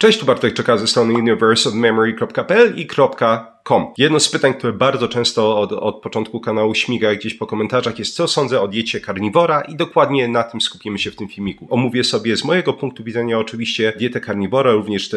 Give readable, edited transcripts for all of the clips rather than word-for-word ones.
Cześć, tu Bartek Czeka ze strony universeofmemory.pl i .com. Jedno z pytań, które bardzo często od początku kanału śmiga gdzieś po komentarzach jest, co sądzę o diecie karniwora i dokładnie na tym skupimy się w tym filmiku. Omówię sobie z mojego punktu widzenia oczywiście dietę karniwora, również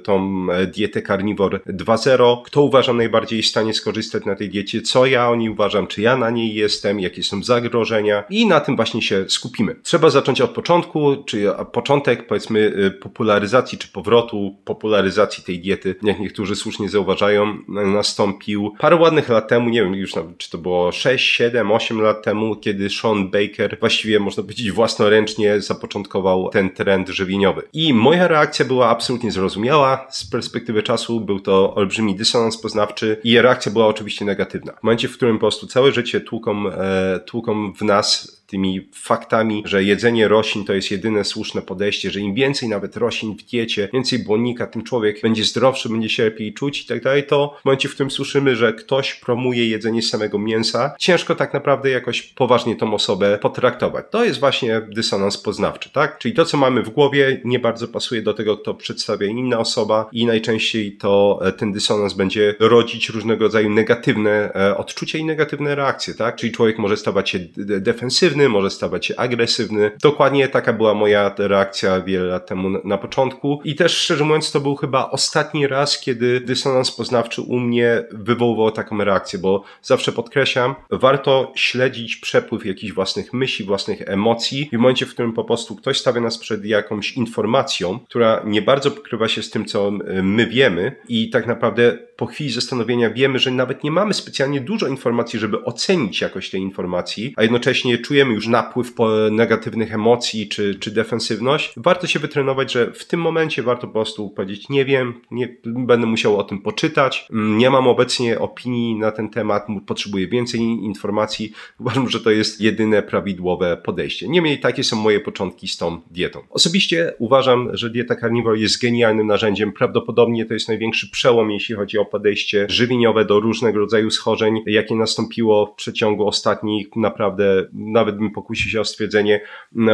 tą dietę karniwor 2.0. Kto uważam najbardziej w stanie skorzystać na tej diecie, co ja o niej uważam, czy ja na niej jestem, jakie są zagrożenia i na tym właśnie się skupimy. Trzeba zacząć od początku, czy początek powiedzmy popularyzacji, czy powrotu popularyzacji tej diety, jak niektórzy słusznie zauważają, nastąpił parę ładnych lat temu, nie wiem już nawet, czy to było 6, 7, 8 lat temu, kiedy Shawn Baker właściwie można powiedzieć własnoręcznie zapoczątkował ten trend żywieniowy. I moja reakcja była absolutnie zrozumiała. Z perspektywy czasu był to olbrzymi dysonans poznawczy i reakcja była oczywiście negatywna. W momencie, w którym po prostu całe życie tłuką w nas tymi faktami, że jedzenie roślin to jest jedyne słuszne podejście, że im więcej nawet roślin w diecie, więcej błonnika, tym człowiek będzie zdrowszy, będzie się lepiej czuć i tak dalej, to w momencie, w którym słyszymy, że ktoś promuje jedzenie samego mięsa, ciężko tak naprawdę jakoś poważnie tą osobę potraktować. To jest właśnie dysonans poznawczy, tak? Czyli to, co mamy w głowie, nie bardzo pasuje do tego, kto przedstawia inna osoba i najczęściej to ten dysonans będzie rodzić różnego rodzaju negatywne odczucia i negatywne reakcje, tak? Czyli człowiek może stawać się defensywny, może stawać się agresywny. Dokładnie taka była moja reakcja wiele lat temu na początku i też szczerze mówiąc to był chyba ostatni raz, kiedy dysonans poznawczy u mnie wywoływał taką reakcję, bo zawsze podkreślam, warto śledzić przepływ jakichś własnych myśli, własnych emocji i w momencie, w którym po prostu ktoś stawia nas przed jakąś informacją, która nie bardzo pokrywa się z tym, co my wiemy i tak naprawdę po chwili zastanowienia wiemy, że nawet nie mamy specjalnie dużo informacji, żeby ocenić jakość tej informacji, a jednocześnie czujemy już napływ negatywnych emocji czy defensywność, warto się wytrenować, że w tym momencie warto po prostu powiedzieć nie wiem, nie będę musiał o tym poczytać, nie mam obecnie opinii na ten temat, potrzebuję więcej informacji. Uważam, że to jest jedyne prawidłowe podejście. Niemniej takie są moje początki z tą dietą. Osobiście uważam, że dieta carnivore jest genialnym narzędziem. Prawdopodobnie to jest największy przełom, jeśli chodzi o podejście żywieniowe do różnego rodzaju schorzeń, jakie nastąpiło w przeciągu ostatnich naprawdę, nawet bym pokusił się o stwierdzenie,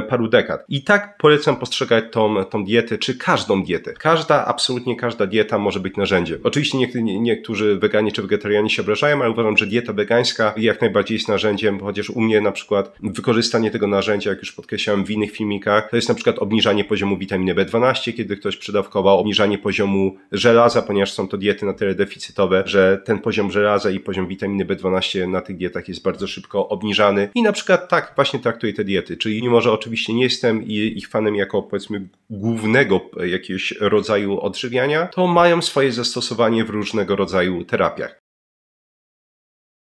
paru dekad. I tak polecam postrzegać tą dietę, czy każdą dietę. Absolutnie każda dieta może być narzędziem. Oczywiście niektórzy weganie czy wegetarianie się obrażają, ale uważam, że dieta wegańska jak najbardziej jest narzędziem, chociaż u mnie na przykład wykorzystanie tego narzędzia, jak już podkreślałem w innych filmikach, to jest na przykład obniżanie poziomu witaminy B12, kiedy ktoś przedawkował, obniżanie poziomu żelaza, ponieważ są to diety na tyle deficytowe, że ten poziom żelaza i poziom witaminy B12 na tych dietach jest bardzo szybko obniżany i na przykład tak właśnie traktuję te diety, czyli mimo, że oczywiście nie jestem ich fanem jako powiedzmy głównego jakiegoś rodzaju odżywiania, to mają swoje zastosowanie w różnego rodzaju terapiach.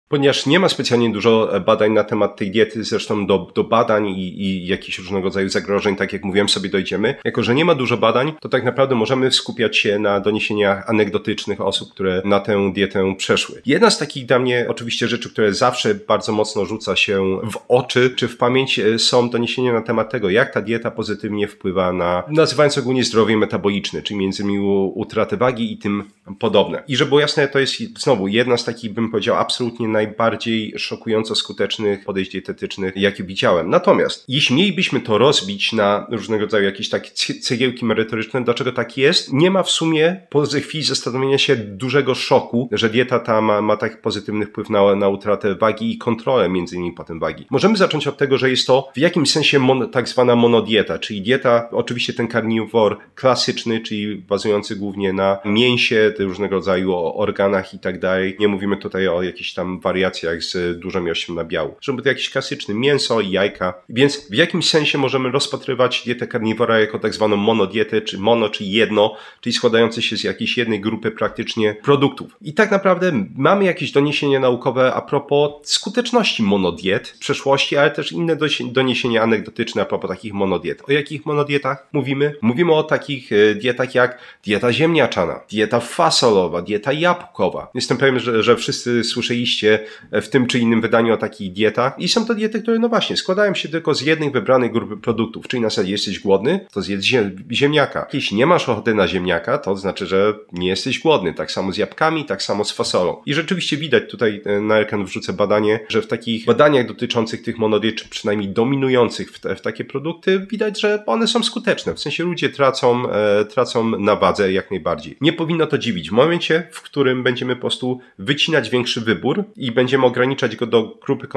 Ponieważ nie ma specjalnie dużo badań na temat tej diety, zresztą do badań i jakichś różnego rodzaju zagrożeń, tak jak mówiłem, sobie dojdziemy. Jako że nie ma dużo badań, to tak naprawdę możemy skupiać się na doniesieniach anegdotycznych osób, które na tę dietę przeszły. Jedna z takich dla mnie oczywiście rzeczy, które zawsze bardzo mocno rzuca się w oczy czy w pamięć, są doniesienia na temat tego, jak ta dieta pozytywnie wpływa na, nazywając ogólnie, zdrowie metaboliczne, czyli między innymi utratę wagi i tym podobne. I żeby było jasne, to jest znowu jedna z takich, bym powiedział, absolutnie najbardziej szokująco skutecznych podejść dietetycznych, jakie widziałem. Natomiast jeśli mielibyśmy to rozbić na różnego rodzaju jakieś takie cegiełki merytoryczne, dlaczego tak jest, nie ma w sumie po chwili zastanowienia się dużego szoku, że dieta ta ma tak pozytywny wpływ na utratę wagi i kontrolę między innymi potem wagi. Możemy zacząć od tego, że jest to w jakimś sensie tak zwana monodieta, czyli dieta, oczywiście ten karniwor klasyczny, czyli bazujący głównie na mięsie, różnego rodzaju organach i tak dalej. Nie mówimy tutaj o jakichś tam wariacjach z dużą ilością nabiału. Żeby to jakiś klasyczny mięso i jajka. Więc w jakimś sensie możemy rozpatrywać dietę karniwora jako tak zwaną monodietę, czy czyli jedno, czyli składające się z jakiejś jednej grupy praktycznie produktów. I tak naprawdę mamy jakieś doniesienia naukowe a propos skuteczności monodiet w przeszłości, ale też inne doniesienia anegdotyczne a propos takich monodiet. O jakich monodietach mówimy? Mówimy o takich dietach jak dieta ziemniaczana, dieta fasolowa, dieta jabłkowa. Jestem pewien, że wszyscy słyszeliście w tym czy innym wydaniu o takich dietach i są to diety, które no właśnie składają się tylko z jednej wybranej grupy produktów, czyli na zasadzie jesteś głodny, to zjedz ziemniaka. Jeśli nie masz ochoty na ziemniaka, to znaczy, że nie jesteś głodny. Tak samo z jabłkami, tak samo z fasolą. I rzeczywiście widać tutaj na ekran wrzucę badanie, że w takich badaniach dotyczących tych monodiet, czy przynajmniej dominujących w takie produkty, widać, że one są skuteczne. W sensie ludzie tracą na wadze jak najbardziej. Nie powinno to dziwić. W momencie, w którym będziemy po prostu wycinać większy wybór i będziemy ograniczać go do grupy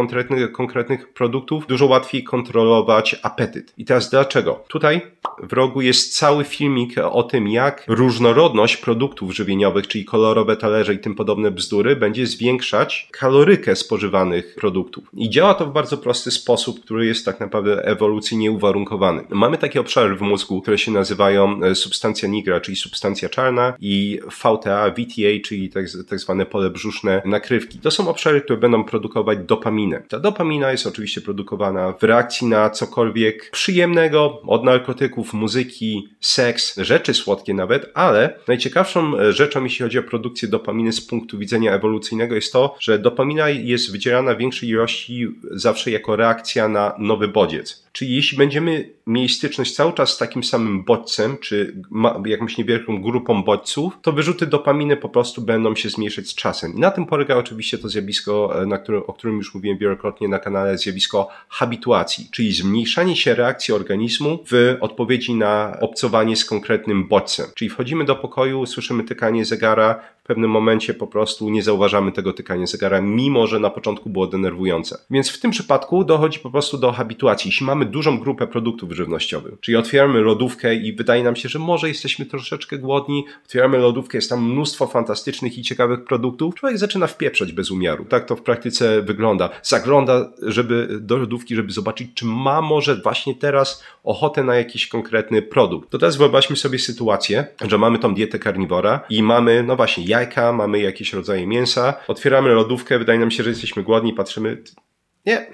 konkretnych produktów, dużo łatwiej kontrolować apetyt. I teraz dlaczego? Tutaj w rogu jest cały filmik o tym, jak różnorodność produktów żywieniowych, czyli kolorowe talerze i tym podobne bzdury, będzie zwiększać kalorykę spożywanych produktów. I działa to w bardzo prosty sposób, który jest tak naprawdę ewolucyjnie uwarunkowany. Mamy takie obszary w mózgu, które się nazywają substancja nigra, czyli substancja czarna i VTA, VTA, czyli tak zwane pole brzuszne nakrywki. To są obszary, które będą produkować dopaminę. Ta dopamina jest oczywiście produkowana w reakcji na cokolwiek przyjemnego, od narkotyków, muzyki, seks, rzeczy słodkie nawet, ale najciekawszą rzeczą, jeśli chodzi o produkcję dopaminy z punktu widzenia ewolucyjnego jest to, że dopamina jest wydzielana w większej ilości zawsze jako reakcja na nowy bodziec. Czyli jeśli będziemy mieli styczność cały czas z takim samym bodźcem, czy jakąś niewielką grupą bodźców, to wyrzuty dopaminy po prostu będą się zmniejszać z czasem. I na tym polega oczywiście to zjawisko, o którym już mówiłem wielokrotnie na kanale, zjawisko habituacji, czyli zmniejszanie się reakcji organizmu w odpowiedzi na obcowanie z konkretnym bodźcem. Czyli wchodzimy do pokoju, słyszymy tykanie zegara, w pewnym momencie po prostu nie zauważamy tego tykania zegara, mimo że na początku było denerwujące. Więc w tym przypadku dochodzi po prostu do habituacji. Jeśli mamy dużą grupę produktów żywnościowych, czyli otwieramy lodówkę i wydaje nam się, że może jesteśmy troszeczkę głodni, otwieramy lodówkę, jest tam mnóstwo fantastycznych i ciekawych produktów, człowiek zaczyna wpieprzać bez umiaru. Tak to w praktyce wygląda. Zagląda do lodówki, żeby zobaczyć, czy ma może właśnie teraz ochotę na jakiś konkretny produkt. To teraz wyobraźmy sobie sytuację, że mamy tą dietę karniwora i mamy, no właśnie, jajka, mamy jakieś rodzaje mięsa, otwieramy lodówkę, wydaje nam się, że jesteśmy głodni, patrzymy, nie,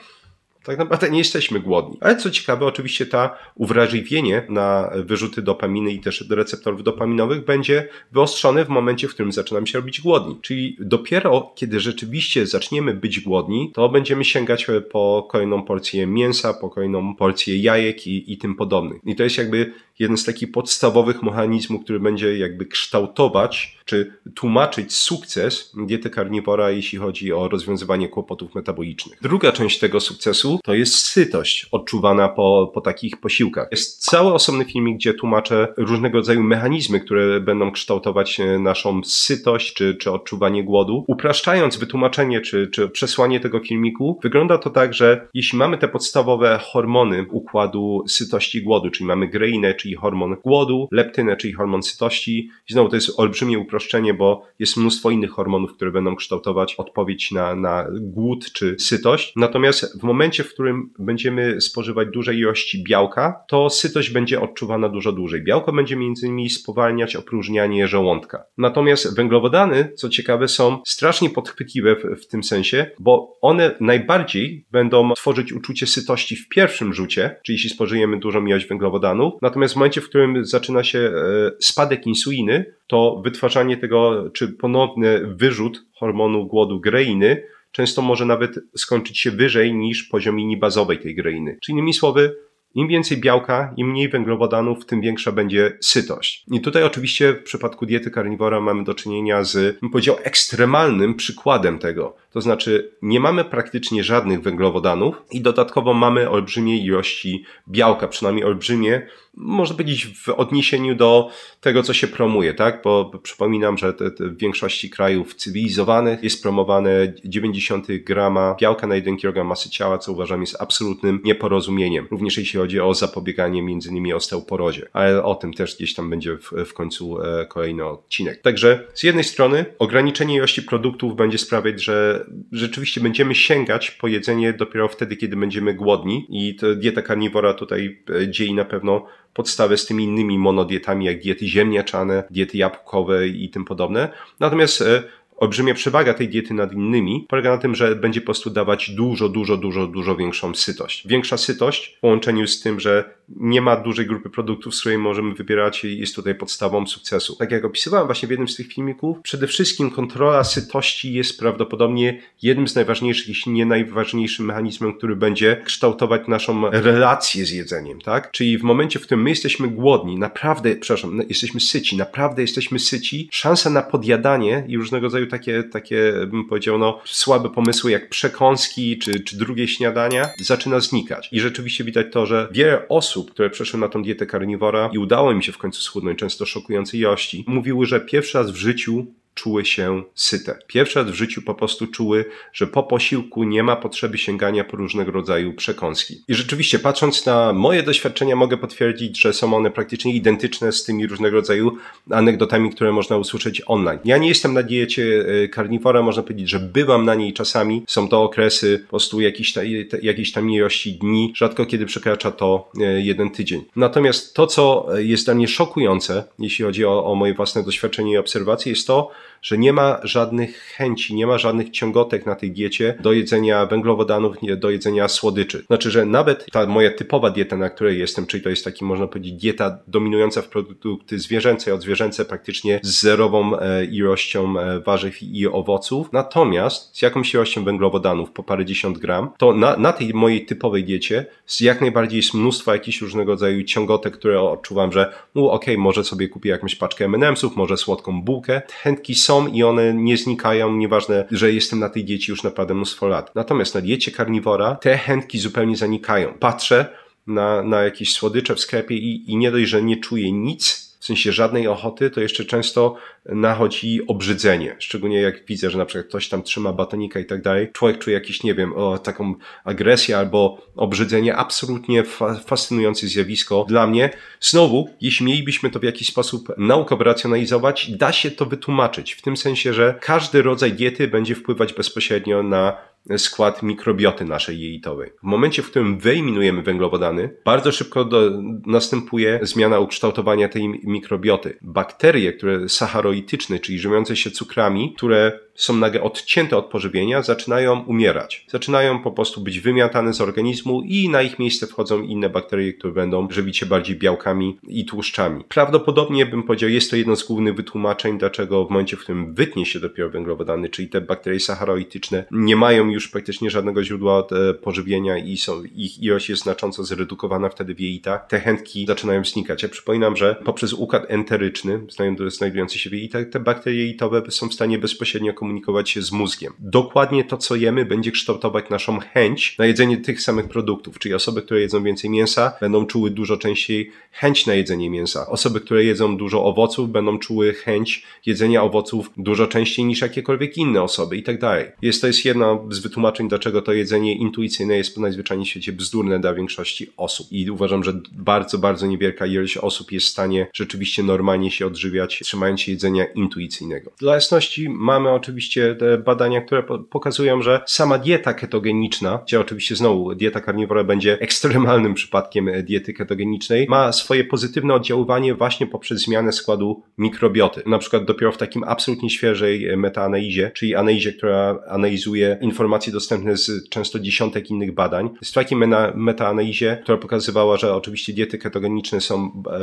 tak naprawdę nie jesteśmy głodni. Ale co ciekawe, oczywiście uwrażliwienie na wyrzuty dopaminy i też receptorów dopaminowych będzie wyostrzone w momencie, w którym zaczynamy się robić głodni. Czyli dopiero kiedy rzeczywiście zaczniemy być głodni, to będziemy sięgać po kolejną porcję mięsa, po kolejną porcję jajek i tym podobnych. I to jest jakby jeden z takich podstawowych mechanizmów, który będzie jakby kształtować czy tłumaczyć sukces diety karniwora, jeśli chodzi o rozwiązywanie kłopotów metabolicznych. Druga część tego sukcesu to jest sytość odczuwana po takich posiłkach. Jest cały osobny filmik, gdzie tłumaczę różnego rodzaju mechanizmy, które będą kształtować naszą sytość czy odczuwanie głodu. Upraszczając wytłumaczenie czy przesłanie tego filmiku, wygląda to tak, że jeśli mamy te podstawowe hormony układu sytości i głodu, czyli mamy greinę, czyli hormon głodu, leptynę, czyli hormon sytości. I znowu to jest olbrzymie uproszczenie, bo jest mnóstwo innych hormonów, które będą kształtować odpowiedź na głód czy sytość. Natomiast w momencie, w którym będziemy spożywać duże ilości białka, to sytość będzie odczuwana dużo dłużej. Białko będzie między innymi spowalniać opróżnianie żołądka. Natomiast węglowodany, co ciekawe, są strasznie podchwytliwe w tym sensie, bo one najbardziej będą tworzyć uczucie sytości w pierwszym rzucie, czyli jeśli spożyjemy dużą ilość węglowodanów. Natomiast w momencie, w którym zaczyna się spadek insuliny, to wytwarzanie tego, czy ponowny wyrzut hormonu głodu greiny często może nawet skończyć się wyżej niż poziom linii bazowej tej greiny. Czyli innymi słowy, im więcej białka, im mniej węglowodanów, tym większa będzie sytość. I tutaj oczywiście w przypadku diety karniwora mamy do czynienia z, bym powiedział, ekstremalnym przykładem tego. To znaczy nie mamy praktycznie żadnych węglowodanów i dodatkowo mamy olbrzymie ilości białka, przynajmniej olbrzymie, można powiedzieć w odniesieniu do tego, co się promuje, tak? Bo przypominam, że w większości krajów cywilizowanych jest promowane 90 grama białka na 1 kg masy ciała, co uważam jest absolutnym nieporozumieniem. Również jeśli chodzi o zapobieganie m.in. osteoporozie. Ale o tym też gdzieś tam będzie w końcu kolejny odcinek. Także z jednej strony ograniczenie ilości produktów będzie sprawiać, że rzeczywiście będziemy sięgać po jedzenie dopiero wtedy, kiedy będziemy głodni i dieta karniwora tutaj dzieli na pewno podstawę z tymi innymi monodietami, jak diety ziemniaczane, diety jabłkowe i tym podobne. Natomiast olbrzymia przewaga tej diety nad innymi polega na tym, że będzie po prostu dawać dużo większą sytość. Większa sytość w połączeniu z tym, że nie ma dużej grupy produktów, z której możemy wybierać i jest tutaj podstawą sukcesu. Tak jak opisywałem właśnie w jednym z tych filmików, przede wszystkim kontrola sytości jest prawdopodobnie jednym z najważniejszych, jeśli nie najważniejszym mechanizmem, który będzie kształtować naszą relację z jedzeniem, tak? Czyli w momencie, w którym my jesteśmy głodni, jesteśmy syci, naprawdę jesteśmy syci, szansa na podjadanie i różnego rodzaju takie bym powiedział, słabe pomysły jak przekąski czy drugie śniadania zaczyna znikać. I rzeczywiście widać to, że wiele osób, które przeszły na tą dietę karniwora i udało im się w końcu schudnąć, często szokującej ilości, mówiły, że pierwszy raz w życiu czuły się syte. Pierwszy raz w życiu po prostu czuły, że po posiłku nie ma potrzeby sięgania po różnego rodzaju przekąski. I rzeczywiście, patrząc na moje doświadczenia, mogę potwierdzić, że są one praktycznie identyczne z tymi różnego rodzaju anegdotami, które można usłyszeć online. Ja nie jestem na diecie karniwora, można powiedzieć, że bywam na niej czasami. Są to okresy po prostu jakiejś tam ilości dni, rzadko kiedy przekracza to 1 tydzień. Natomiast to, co jest dla mnie szokujące, jeśli chodzi o moje własne doświadczenie i obserwacje, jest to, że nie ma żadnych chęci, nie ma żadnych ciągotek na tej diecie do jedzenia węglowodanów, do jedzenia słodyczy. Znaczy, że nawet ta moja typowa dieta, na której jestem, czyli to jest taki, można powiedzieć, dieta dominująca w produkty zwierzęce, odzwierzęce praktycznie z zerową ilością warzyw i owoców, natomiast z jakąś ilością węglowodanów po parędziesiąt gram, to na tej mojej typowej diecie jak najbardziej jest mnóstwo jakichś różnego rodzaju ciągotek, które odczuwam, że może sobie kupię jakąś paczkę M&M'sów, może słodką bułkę. Chętki są i one nie znikają, nieważne, że jestem na tej diecie już naprawdę mnóstwo lat. Natomiast na diecie karniwora te chętki zupełnie zanikają. Patrzę na jakieś słodycze w sklepie i nie dość, że nie czuję nic, w sensie żadnej ochoty, to jeszcze często nachodzi obrzydzenie. Szczególnie jak widzę, że na przykład ktoś tam trzyma batonika i tak dalej. Człowiek czuje jakiś, nie wiem, taką agresję albo obrzydzenie. Absolutnie fascynujące zjawisko dla mnie. Znowu, jeśli mielibyśmy to w jakiś sposób naukowo racjonalizować, da się to wytłumaczyć. W tym sensie, że każdy rodzaj diety będzie wpływać bezpośrednio na skład mikrobioty naszej jelitowej. W momencie, w którym wyeliminujemy węglowodany, bardzo szybko następuje zmiana ukształtowania tej mikrobioty. Bakterie, które sacharoityczne, czyli żywiące się cukrami, które są nagle odcięte od pożywienia, zaczynają umierać. Zaczynają po prostu być wymiatane z organizmu i na ich miejsce wchodzą inne bakterie, które będą żywić się bardziej białkami i tłuszczami. Prawdopodobnie bym powiedział, jest to jedno z głównych wytłumaczeń, dlaczego w momencie, w którym wytnie się dopiero węglowodany, czyli te bakterie sacharoityczne, nie mają już praktycznie żadnego źródła pożywienia i ich ilość jest znacząco zredukowana wtedy w jelitach, te chętki zaczynają znikać. Ja przypominam, że poprzez układ enteryczny znajdujący się w jelitach, te bakterie jelitowe są w stanie bezpośrednio komunikować się z mózgiem. Dokładnie to, co jemy, będzie kształtować naszą chęć na jedzenie tych samych produktów, czyli osoby, które jedzą więcej mięsa, będą czuły dużo częściej chęć na jedzenie mięsa. Osoby, które jedzą dużo owoców, będą czuły chęć jedzenia owoców dużo częściej niż jakiekolwiek inne osoby i tak dalej. To jest jedno z wytłumaczeń, dlaczego to jedzenie intuicyjne jest najzwyczajniej w świecie bzdurne dla większości osób. I uważam, że bardzo niewielka ilość osób jest w stanie rzeczywiście normalnie się odżywiać, trzymając się jedzenia intuicyjnego. Dla jasności mamy oczywiście te badania, które pokazują, że sama dieta ketogeniczna, gdzie oczywiście znowu dieta karniwora będzie ekstremalnym przypadkiem diety ketogenicznej, ma swoje pozytywne oddziaływanie właśnie poprzez zmianę składu mikrobioty. Na przykład dopiero w takim absolutnie świeżej metaanalizie, czyli analizie, która analizuje informacje dostępne z często dziesiątek innych badań. W takiej metaanalizie, która pokazywała, że oczywiście diety ketogeniczne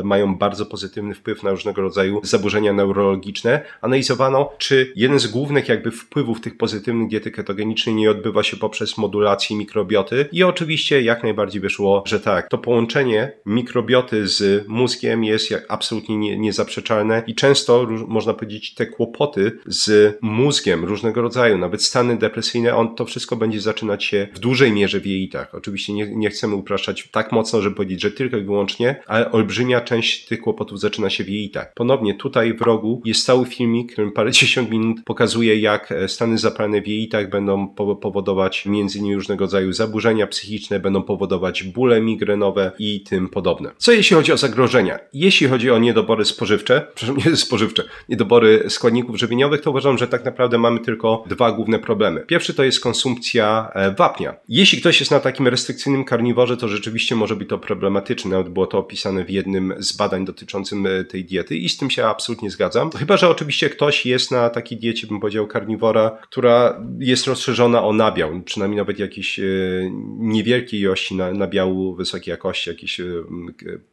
mają bardzo pozytywny wpływ na różnego rodzaju zaburzenia neurologiczne, analizowano, czy jeden z głównych jakby wpływów tych pozytywnych diety ketogenicznej nie odbywa się poprzez modulację mikrobioty i oczywiście jak najbardziej wyszło, że tak. To połączenie mikrobioty z mózgiem jest absolutnie niezaprzeczalne i często można powiedzieć te kłopoty z mózgiem różnego rodzaju, nawet stany depresyjne, to wszystko będzie zaczynać się w dużej mierze w jelitach. Oczywiście nie chcemy upraszczać tak mocno, żeby powiedzieć, że tylko i wyłącznie, ale olbrzymia część tych kłopotów zaczyna się w jelitach. Ponownie tutaj w rogu jest cały filmik, w którym parędziesiąt minut pokazuje, jak stany zapalne w jelitach będą powodować między innymi różnego rodzaju zaburzenia psychiczne, będą powodować bóle migrenowe i tym podobne. Co jeśli chodzi o zagrożenia? Jeśli chodzi o niedobory niedobory składników żywieniowych, to uważam, że tak naprawdę mamy tylko dwa główne problemy. Pierwszy to jest konsumpcja wapnia. Jeśli ktoś jest na takim restrykcyjnym karniworze, to rzeczywiście może być to problematyczne. Nawet było to opisane w jednym z badań dotyczącym tej diety i z tym się absolutnie zgadzam. Chyba że oczywiście ktoś jest na takiej diecie, bym powiedział, powiedział, karniwora, która jest rozszerzona o nabiał, przynajmniej nawet jakieś niewielkie ilości nabiału wysokiej jakości, jakieś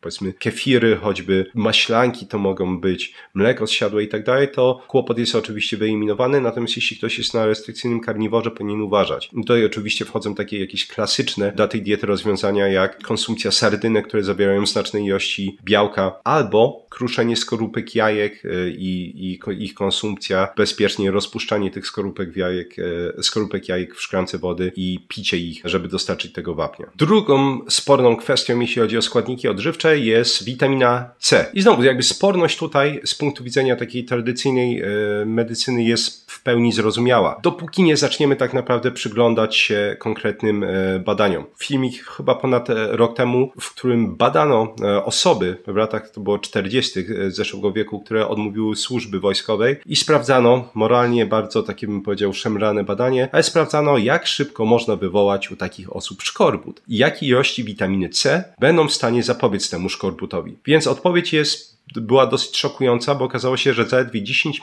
powiedzmy kefiry, choćby maślanki to mogą być, mleko zsiadłe i tak dalej, to kłopot jest oczywiście wyeliminowany, natomiast jeśli ktoś jest na restrykcyjnym karniworze, powinien uważać. Tutaj oczywiście wchodzą takie jakieś klasyczne dla tej diety rozwiązania, jak konsumpcja sardynek, które zawierają znaczne ilości białka, albo kruszenie skorupek jajek i ich konsumpcja, bezpiecznie rozpuszczanie tych skorupek jajek w szklance wody i picie ich, żeby dostarczyć tego wapnia. Drugą sporną kwestią, jeśli chodzi o składniki odżywcze, jest witamina C. I znowu, jakby sporność tutaj z punktu widzenia takiej tradycyjnej medycyny jest w pełni zrozumiała. Dopóki nie zaczniemy tak naprawdę przyglądać się konkretnym badaniom. Filmik chyba ponad rok temu, w którym badano osoby w latach, to było 40. zeszłego wieku, które odmówiły służby wojskowej i sprawdzano, moralnie bardzo takie bym powiedział szemrane badanie, ale sprawdzano, jak szybko można wywołać u takich osób szkorbut i jakie ilości witaminy C będą w stanie zapobiec temu szkorbutowi. Więc odpowiedź była dosyć szokująca, bo okazało się, że zaledwie 10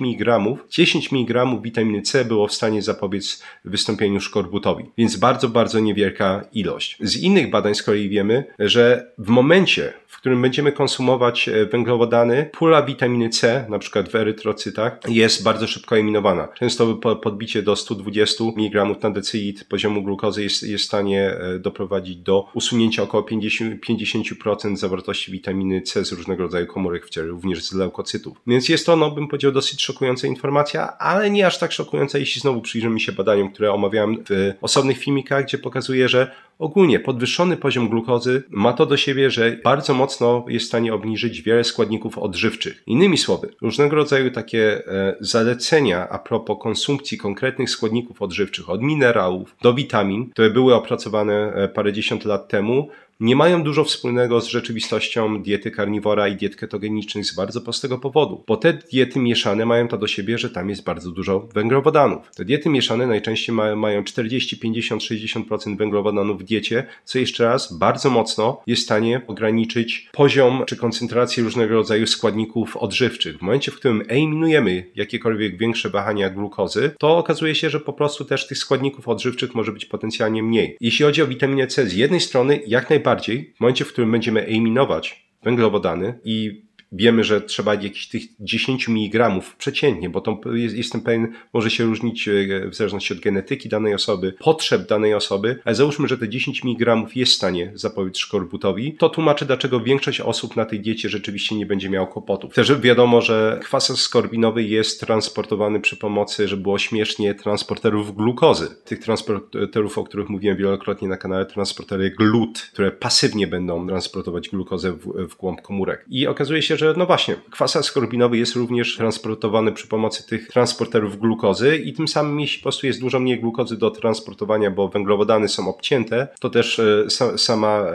mg witaminy C było w stanie zapobiec wystąpieniu szkorbutowi. Więc bardzo, bardzo niewielka ilość. Z innych badań z kolei wiemy, że w momencie, w którym będziemy konsumować węglowodany, pula witaminy C, na przykład w erytrocytach, jest bardzo szybko eliminowana. Często podbicie do 120 mg na decylitr poziomu glukozy jest w stanie doprowadzić do usunięcia około 50% zawartości witaminy C z różnego rodzaju komórek w ciele, również z leukocytów. Więc jest to, bym powiedział, dosyć szokująca informacja, ale nie aż tak szokująca, jeśli znowu przyjrzymy się badaniom, które omawiałem w osobnych filmikach, gdzie pokazuje, że ogólnie podwyższony poziom glukozy ma to do siebie, że bardzo mocno jest w stanie obniżyć wiele składników odżywczych. Innymi słowy, różnego rodzaju takie zalecenia a propos konsumpcji konkretnych składników odżywczych, od minerałów do witamin, które były opracowane parędziesiąt lat temu, nie mają dużo wspólnego z rzeczywistością diety karniwora i diet ketogenicznych z bardzo prostego powodu. Bo te diety mieszane mają to do siebie, że tam jest bardzo dużo węglowodanów. Te diety mieszane najczęściej mają 40, 50, 60% węglowodanów w diecie, co jeszcze raz bardzo mocno jest w stanie ograniczyć poziom czy koncentrację różnego rodzaju składników odżywczych. W momencie, w którym eliminujemy jakiekolwiek większe wahania glukozy, to okazuje się, że po prostu też tych składników odżywczych może być potencjalnie mniej. Jeśli chodzi o witaminę C, z jednej strony jak najbardziej w momencie, w którym będziemy eliminować węglowodany i wiemy, że trzeba jakichś tych 10 mg przeciętnie, bo to jestem pewien, może się różnić w zależności od genetyki danej osoby, potrzeb danej osoby, ale załóżmy, że te 10 mg jest w stanie zapobiec szkorbutowi, to tłumaczy, dlaczego większość osób na tej diecie rzeczywiście nie będzie miała kłopotów. Też wiadomo, że kwas skorbinowy jest transportowany przy pomocy, żeby było śmiesznie, transporterów glukozy. Tych transporterów, o których mówiłem wielokrotnie na kanale, transportery GLUT, które pasywnie będą transportować glukozę w głąb komórek. I okazuje się, że no właśnie, kwas skorbinowy jest również transportowany przy pomocy tych transporterów glukozy i tym samym jeśli po prostu jest dużo mniej glukozy do transportowania, bo węglowodany są obcięte, to też sama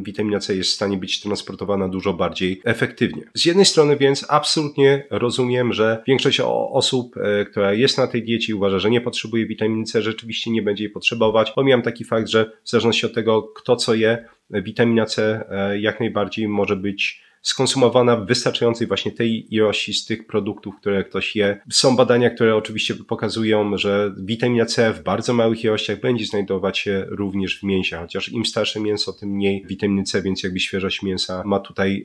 witamina C jest w stanie być transportowana dużo bardziej efektywnie. Z jednej strony więc absolutnie rozumiem, że większość osób, która jest na tej diecie i uważa, że nie potrzebuje witaminy C, rzeczywiście nie będzie jej potrzebować. Pomijam taki fakt, że w zależności od tego, kto co je, witamina C jak najbardziej może być skonsumowana w wystarczającej właśnie tej ilości z tych produktów, które ktoś je. Są badania, które oczywiście pokazują, że witamina C w bardzo małych ilościach będzie znajdować się również w mięsie, chociaż im starsze mięso, tym mniej witaminy C, więc jakby świeżość mięsa ma tutaj,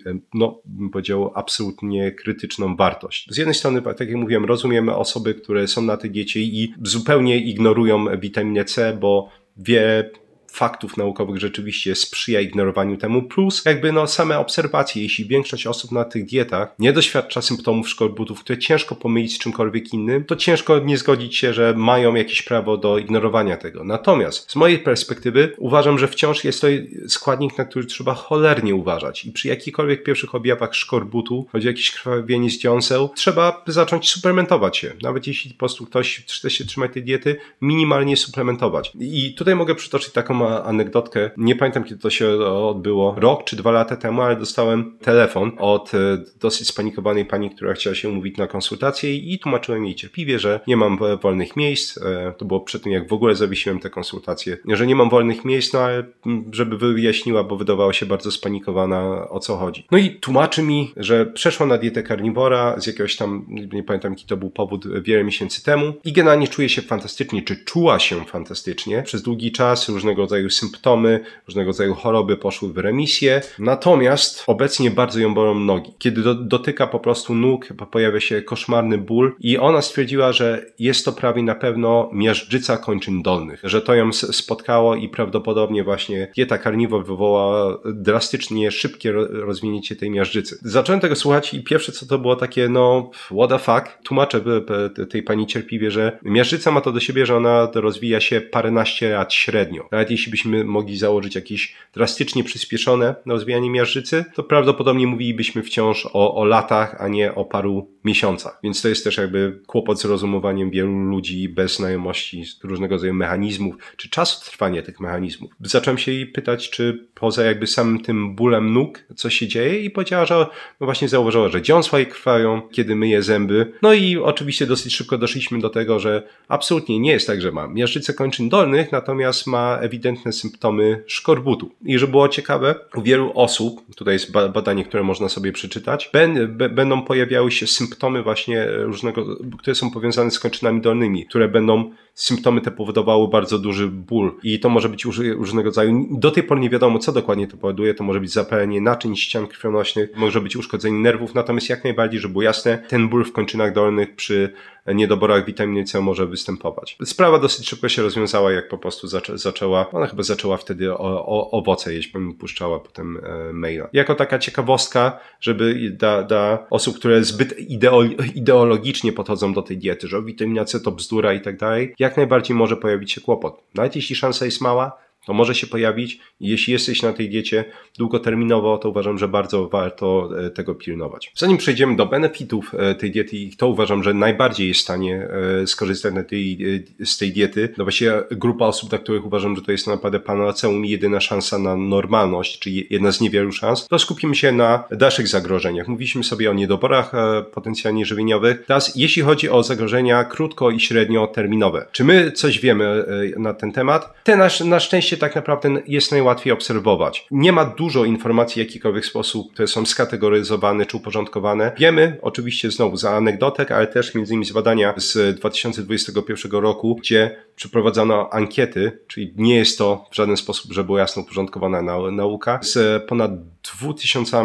bym powiedział, absolutnie krytyczną wartość. Z jednej strony, tak jak mówiłem, rozumiemy osoby, które są na tej diecie i zupełnie ignorują witaminę C, bo wie faktów naukowych rzeczywiście sprzyja ignorowaniu temu, plus jakby same obserwacje, jeśli większość osób na tych dietach nie doświadcza symptomów szkorbutów, które ciężko pomylić z czymkolwiek innym, to ciężko nie zgodzić się, że mają jakieś prawo do ignorowania tego. Natomiast z mojej perspektywy uważam, że wciąż jest to składnik, na który trzeba cholernie uważać i przy jakichkolwiek pierwszych objawach szkorbutu, chodzi o jakieś krwawienie z dziąseł, trzeba zacząć suplementować się. Nawet jeśli po prostu ktoś chce się trzymać tej diety, minimalnie suplementować. I tutaj mogę przytoczyć taką Mam anegdotkę, nie pamiętam kiedy to się odbyło, rok czy 2 lata temu, ale dostałem telefon od dosyć spanikowanej pani, która chciała się umówić na konsultację i tłumaczyłem jej cierpliwie, że nie mam wolnych miejsc. To było przed tym, jak w ogóle zawiesiłem te konsultacje, że nie mam wolnych miejsc, no ale żeby wyjaśniła, bo wydawało się bardzo spanikowana, o co chodzi. No i tłumaczy mi, że przeszła na dietę karniwora z jakiegoś tam, nie pamiętam jaki to był powód, wiele miesięcy temu i generalnie czuje się fantastycznie, czy czuła się fantastycznie. Przez długi czas różnego rodzaju symptomy, różnego rodzaju choroby poszły w remisję, natomiast obecnie bardzo ją bolą nogi. Kiedy dotyka po prostu nóg, pojawia się koszmarny ból i ona stwierdziła, że jest to prawie na pewno miażdżyca kończyn dolnych, że to ją spotkało i prawdopodobnie właśnie dieta karniwor wywołała drastycznie szybkie rozwinięcie tej miażdżycy. Zacząłem tego słuchać i pierwsze co to było takie, no what the fuck. Tłumaczę tej pani cierpliwie, że miażdżyca ma to do siebie, że ona rozwija się paręnaście lat średnio. Nawet jeśli byśmy mogli założyć jakieś drastycznie przyspieszone rozwijanie miażdżycy, to prawdopodobnie mówilibyśmy wciąż o latach, a nie o paru miesiącach. Więc to jest też jakby kłopot z rozumowaniem wielu ludzi bez znajomości różnego rodzaju mechanizmów, czy czasu trwania tych mechanizmów. Zacząłem się jej pytać, czy poza jakby samym tym bólem nóg coś się dzieje i powiedziała, że no właśnie zauważyła, że dziąsła jej krwawią, kiedy myje zęby. No i oczywiście dosyć szybko doszliśmy do tego, że absolutnie nie jest tak, że ma miażdżycę kończyn dolnych, natomiast ma ewidentne symptomy szkorbutu. I że było ciekawe, u wielu osób, tutaj jest badanie, które można sobie przeczytać, będą pojawiały się symptomy właśnie różnego, które są powiązane z kończynami dolnymi, które będą symptomy te powodowały bardzo duży ból i to może być różnego rodzaju, do tej pory nie wiadomo co dokładnie to powoduje, to może być zapalenie naczyń, ścian krwionośnych, może być uszkodzenie nerwów, natomiast jak najbardziej, żeby było jasne, ten ból w kończynach dolnych przy niedoborach witaminy C może występować. Sprawa dosyć szybko się rozwiązała, jak po prostu ona chyba zaczęła wtedy owoce jeść, bo mi puszczała potem maila. Jako taka ciekawostka, żeby dla osób, które zbyt ideologicznie podchodzą do tej diety, że witamina C to bzdura i tak dalej, jak najbardziej może pojawić się kłopot. Nawet jeśli szansa jest mała, to może się pojawić i jeśli jesteś na tej diecie długoterminowo, to uważam, że bardzo warto tego pilnować. Zanim przejdziemy do benefitów tej diety i to uważam, że najbardziej jest w stanie skorzystać z tej diety, to właściwie grupa osób, dla których uważam, że to jest naprawdę panaceum i jedyna szansa na normalność, czyli jedna z niewielu szans, to skupimy się na dalszych zagrożeniach. Mówiliśmy sobie o niedoborach potencjalnie żywieniowych. Teraz jeśli chodzi o zagrożenia krótko i średnioterminowe. Czy my coś wiemy na ten temat? Na szczęście tak naprawdę jest najłatwiej obserwować. Nie ma dużo informacji w jakikolwiek sposób, które są skategoryzowane czy uporządkowane. Wiemy, oczywiście znowu za anegdotek, ale też między innymi z badania z 2021 roku, gdzie przeprowadzano ankiety, czyli nie jest to w żaden sposób, że była jasno uporządkowana nauka, z ponad 2000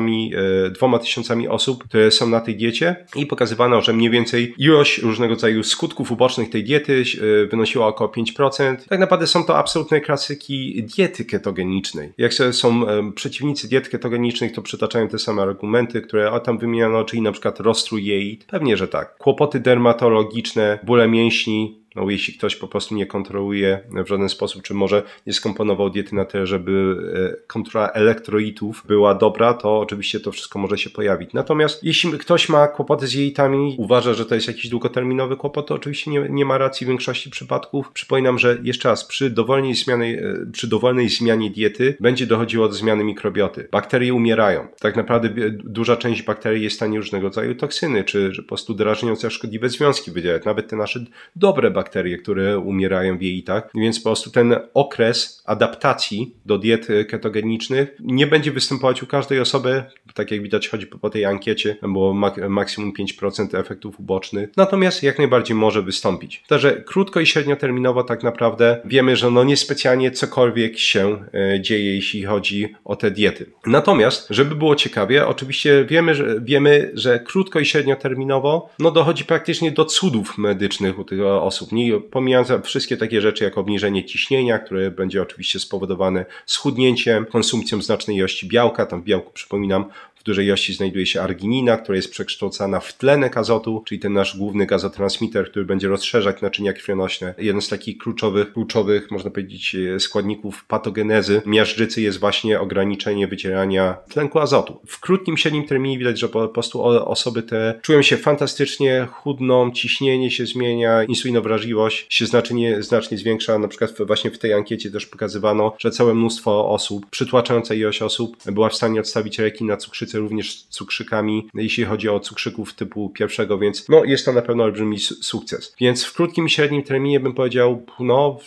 osób, które są na tej diecie i pokazywano, że mniej więcej ilość różnego rodzaju skutków ubocznych tej diety wynosiła około 5%. Tak naprawdę są to absolutne klasyki diety ketogenicznej. Jak są przeciwnicy diet ketogenicznych, to przytaczają te same argumenty, które tam wymieniano, czyli na przykład rozstrój jelit. Pewnie, że tak. Kłopoty dermatologiczne, bóle mięśni, no, jeśli ktoś po prostu nie kontroluje w żaden sposób, czy może nie skomponował diety na tyle, żeby kontrola elektrolitów była dobra, to oczywiście to wszystko może się pojawić. Natomiast jeśli ktoś ma kłopoty z jelitami, uważa, że to jest jakiś długoterminowy kłopot, to oczywiście nie ma racji w większości przypadków. Przypominam, że jeszcze raz, przy dowolnej zmianie diety będzie dochodziło do zmiany mikrobioty. Bakterie umierają. Tak naprawdę duża część bakterii jest w stanie różnego rodzaju toksyny, czy po prostu drażniące szkodliwe związki wydzielać. Nawet te nasze dobre bakterie, które umierają w jelitach, więc po prostu ten okres adaptacji do diet ketogenicznych nie będzie występować u każdej osoby, tak jak widać chodzi po tej ankiecie, było maksimum 5% efektów ubocznych, natomiast jak najbardziej może wystąpić. Także krótko i średnioterminowo tak naprawdę wiemy, że niespecjalnie cokolwiek się dzieje, jeśli chodzi o te diety. Natomiast, żeby było ciekawie, oczywiście wiemy, że krótko i średnioterminowo dochodzi praktycznie do cudów medycznych u tych osób. Nie pomijając wszystkie takie rzeczy jak obniżenie ciśnienia, które będzie oczywiście spowodowane schudnięciem, konsumpcją znacznej ilości białka, tam w białku przypominam w dużej ilości znajduje się arginina, która jest przekształcana w tlenek azotu, czyli ten nasz główny gazotransmitter, który będzie rozszerzać naczynia krwionośne. Jeden z takich kluczowych, można powiedzieć, składników patogenezy miażdżycy jest właśnie ograniczenie wycierania tlenku azotu. W krótkim, średnim terminie widać, że po prostu osoby te czują się fantastycznie, chudną, ciśnienie się zmienia, insulinowrażliwość się znacznie zwiększa. Na przykład właśnie w tej ankiecie też pokazywano, że całe mnóstwo osób, przytłaczająca ilość osób była w stanie odstawić leki na cukrzycę również z cukrzykami, jeśli chodzi o cukrzyków typu pierwszego, więc no jest to na pewno olbrzymi sukces. Więc w krótkim i średnim terminie bym powiedział, no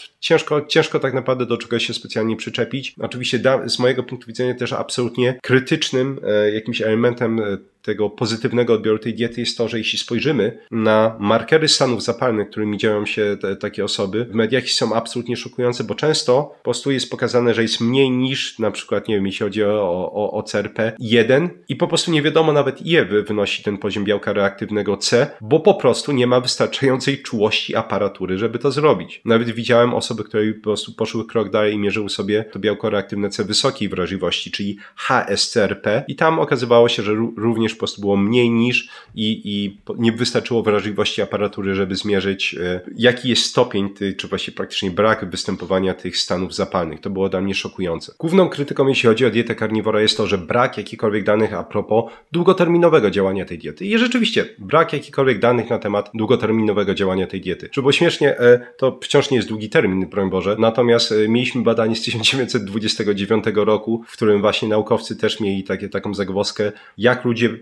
ciężko tak naprawdę do czegoś się specjalnie przyczepić. Oczywiście z mojego punktu widzenia też absolutnie krytycznym jakimś elementem tego pozytywnego odbioru tej diety jest to, że jeśli spojrzymy na markery stanów zapalnych, którymi dzielą się takie osoby, w mediach są absolutnie szokujące, bo często po prostu jest pokazane, że jest mniej niż na przykład, nie wiem, jeśli chodzi o CRP1 i po prostu nie wiadomo nawet ile wynosi ten poziom białka reaktywnego C, bo po prostu nie ma wystarczającej czułości aparatury, żeby to zrobić. Nawet widziałem osoby, które po prostu poszły krok dalej i mierzyły sobie to białko reaktywne C wysokiej wrażliwości, czyli HSCRP i tam okazywało się, że również po prostu było mniej niż i nie wystarczyło wrażliwości aparatury, żeby zmierzyć jaki jest stopień, czy właściwie praktycznie brak występowania tych stanów zapalnych. To było dla mnie szokujące. Główną krytyką, jeśli chodzi o dietę karniwora, jest to, że brak jakichkolwiek danych a propos długoterminowego działania tej diety. I rzeczywiście brak jakichkolwiek danych na temat długoterminowego działania tej diety. Żeby było śmiesznie, to wciąż nie jest długi termin, broń Boże, natomiast mieliśmy badanie z 1929 roku, w którym właśnie naukowcy też mieli taką zagwozdkę, jak ludzie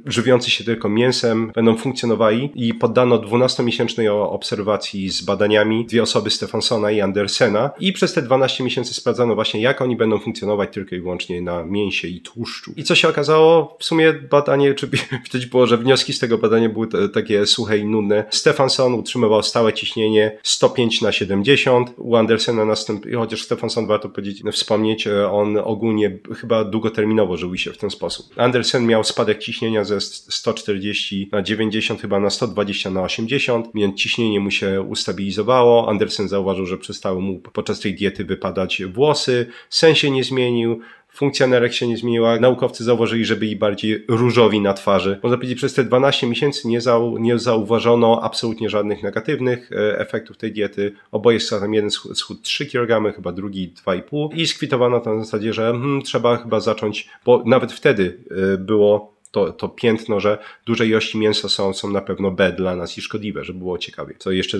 żywiący się tylko mięsem będą funkcjonowali i poddano 12-miesięcznej obserwacji z badaniami dwie osoby, Stefansona i Andersena, i przez te 12 miesięcy sprawdzano właśnie, jak oni będą funkcjonować tylko i wyłącznie na mięsie i tłuszczu. I co się okazało? W sumie badanie, czy widać było, że wnioski z tego badania były takie suche i nudne. Stefanson utrzymywał stałe ciśnienie 105/70, u Andersena chociaż Stefanson, warto powiedzieć, wspomnieć, on ogólnie chyba długoterminowo żył się w ten sposób. Andersen miał spadek ciśnienia ze 140/90 chyba na 120/80, więc ciśnienie mu się ustabilizowało. Andersen zauważył, że przestały mu podczas tej diety wypadać włosy, sen się nie zmienił, funkcja nerek się nie zmieniła. Naukowcy zauważyli, że byli bardziej różowi na twarzy. Można powiedzieć, przez te 12 miesięcy nie zauważono absolutnie żadnych negatywnych efektów tej diety. Oboje tam jeden schudł 3 kg, chyba drugi 2,5 i skwitowano to na zasadzie, że trzeba chyba zacząć, bo nawet wtedy było to piętno, że duże ilości mięsa są na pewno B dla nas i szkodliwe, żeby było ciekawie, co jeszcze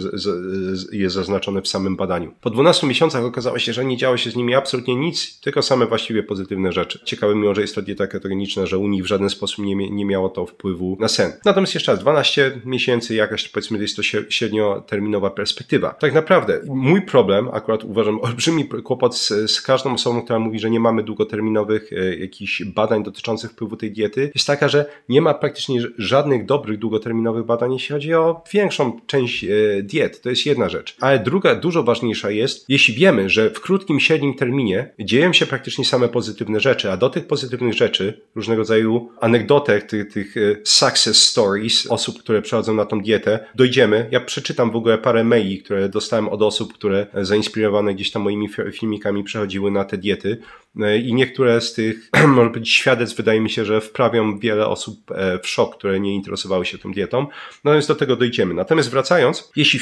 jest zaznaczone w samym badaniu. Po 12 miesiącach okazało się, że nie działo się z nimi absolutnie nic, tylko same właściwie pozytywne rzeczy. Ciekawe, mimo że jest to dieta ketogeniczna, że u nich w żaden sposób nie miało to wpływu na sen. Natomiast jeszcze raz, 12 miesięcy, jakaś, powiedzmy, jest to średnioterminowa perspektywa. Tak naprawdę mój problem, akurat uważam, olbrzymi kłopot z każdą osobą, która mówi, że nie mamy długoterminowych jakichś badań dotyczących wpływu tej diety, jest taka, że nie ma praktycznie żadnych dobrych długoterminowych badań, jeśli chodzi o większą część diet. To jest jedna rzecz. Ale druga, dużo ważniejsza jest, jeśli wiemy, że w krótkim, średnim terminie dzieją się praktycznie same pozytywne rzeczy, a do tych pozytywnych rzeczy, różnego rodzaju anegdotek, tych success stories osób, które przechodzą na tą dietę, dojdziemy. Ja przeczytam w ogóle parę maili, które dostałem od osób, które zainspirowane gdzieś tam moimi filmikami przechodziły na te diety. I niektóre z tych, może powiedzieć, świadectw wydaje mi się, że wprawią wiele osób w szok, które nie interesowały się tą dietą. Natomiast do tego dojdziemy. Natomiast wracając, jeśli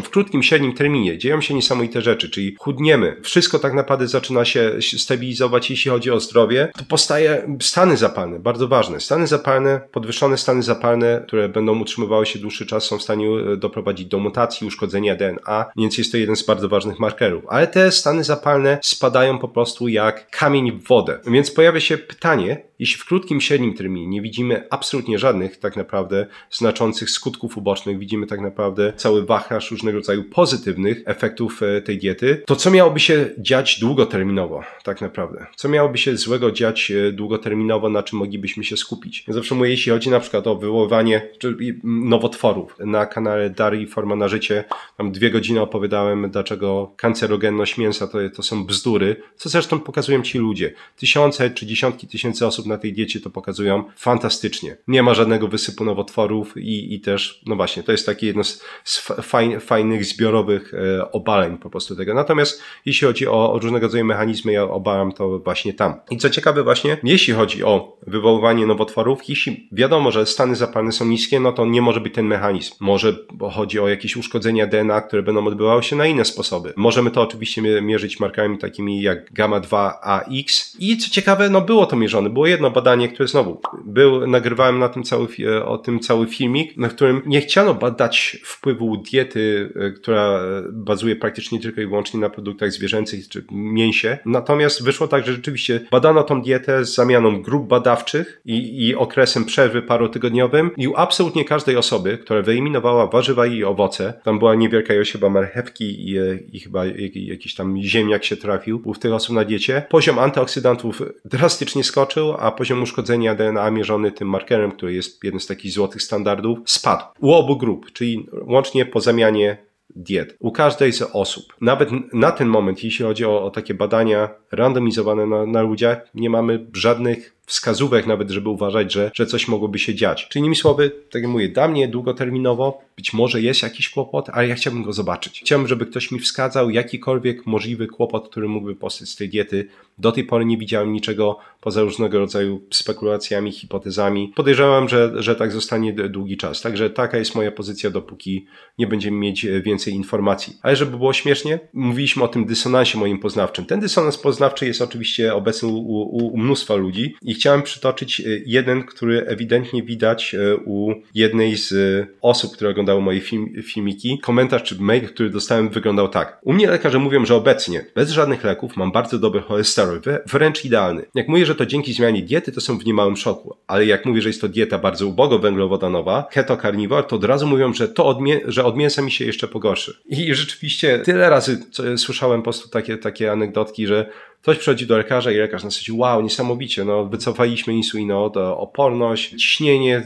w krótkim, średnim terminie dzieją się niesamowite rzeczy, czyli chudniemy, wszystko tak naprawdę zaczyna się stabilizować, jeśli chodzi o zdrowie, to powstaje stany zapalne, bardzo ważne. Stany zapalne, podwyższone stany zapalne, które będą utrzymywały się dłuższy czas, są w stanie doprowadzić do mutacji, uszkodzenia DNA, więc jest to jeden z bardzo ważnych markerów. Ale te stany zapalne spadają po prostu jak kamień w wodę. Więc pojawia się pytanie, jeśli w krótkim, średnim terminie nie widzimy absolutnie żadnych tak naprawdę znaczących skutków ubocznych, widzimy tak naprawdę cały wachlarz różnego rodzaju pozytywnych efektów tej diety, to co miałoby się dziać długoterminowo tak naprawdę? Co miałoby się złego dziać długoterminowo, na czym moglibyśmy się skupić? Ja zawsze mówię, jeśli chodzi na przykład o wywoływanie nowotworów. Na kanale Darii Forma na Życie tam 2 godziny opowiadałem, dlaczego kancerogenność mięsa to są bzdury, co zresztą zresztą pokazują ci ludzie. Tysiące czy dziesiątki tysięcy osób na tej diecie to pokazują fantastycznie. Nie ma żadnego wysypu nowotworów i też, no właśnie, to jest takie jedno z fajnych, zbiorowych obaleń po prostu tego. Natomiast jeśli chodzi o różnego rodzaju mechanizmy, ja obalam to właśnie tam. I co ciekawe właśnie, jeśli chodzi o wywoływanie nowotworów, jeśli wiadomo, że stany zapalne są niskie, no to nie może być ten mechanizm. Może chodzi o jakieś uszkodzenia DNA, które będą odbywały się na inne sposoby. Możemy to oczywiście mierzyć markerami takimi jak gamma-2-AX i co ciekawe, no było to mierzone. Było jedno badanie, które znowu nagrywałem na tym cały filmik, na którym nie chciano badać wpływu diety, która bazuje praktycznie tylko i wyłącznie na produktach zwierzęcych czy mięsie. Natomiast wyszło tak, że rzeczywiście badano tą dietę z zamianą grup badawczych i okresem przerwy parotygodniowym i u absolutnie każdej osoby, która wyeliminowała warzywa i owoce, tam była niewielka ilość chyba marchewki i chyba jakiś tam ziemniak się trafił u tych osób na diecie, poziom antyoksydantów drastycznie skoczył, a poziom uszkodzenia DNA mierzony tym markerem, który jest jeden z takich złotych standardów, spadł. U obu grup, czyli łącznie po zamianie diet. U każdej z osób. Nawet na ten moment, jeśli chodzi o takie badania randomizowane na ludziach, nie mamy żadnych wskazówek nawet, żeby uważać, że coś mogłoby się dziać. Czyli innymi słowy, tak jak mówię, dla mnie długoterminowo być może jest jakiś kłopot, ale ja chciałbym go zobaczyć. Chciałbym, żeby ktoś mi wskazał jakikolwiek możliwy kłopot, który mógłby powstać z tej diety. Do tej pory nie widziałem niczego poza różnego rodzaju spekulacjami, hipotezami. Podejrzewam, że tak zostanie długi czas. Także taka jest moja pozycja, dopóki nie będziemy mieć więcej informacji. Ale żeby było śmiesznie, mówiliśmy o tym dysonansie moim poznawczym. Ten dysonans poznawczy jest oczywiście obecny u mnóstwa ludzi i chciałem przytoczyć jeden, który ewidentnie widać u jednej z osób, które oglądały moje filmiki. Komentarz czy mail, który dostałem, wyglądał tak. U mnie lekarze mówią, że obecnie bez żadnych leków mam bardzo dobry cholesterol, wręcz idealny. Jak mówię, że to dzięki zmianie diety, to są w niemałym szoku. Ale jak mówię, że jest to dieta bardzo ubogo węglowodanowa, keto carnivore, to od razu mówią, że od mięsa mi się jeszcze pogorszy. I rzeczywiście tyle razy słyszałem po prostu takie anegdotki, że ktoś przychodzi do lekarza i lekarz na zasadzie wow, niesamowicie, no wycofaliśmy insulinooporność, ciśnienie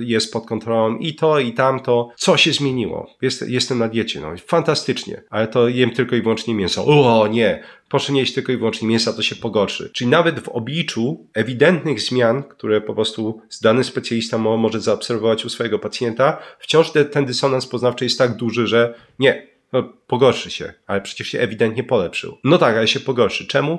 jest pod kontrolą i to i tamto. Co się zmieniło? Jestem na diecie, no fantastycznie, ale to jem tylko i wyłącznie mięso. O nie, proszę nie jeść tylko i wyłącznie mięsa, to się pogorszy. Czyli nawet w obliczu ewidentnych zmian, które po prostu dany specjalista może zaobserwować u swojego pacjenta, wciąż ten dysonans poznawczy jest tak duży, że nie, no, pogorszy się, ale przecież się ewidentnie polepszył. No tak, ale się pogorszy. Czemu?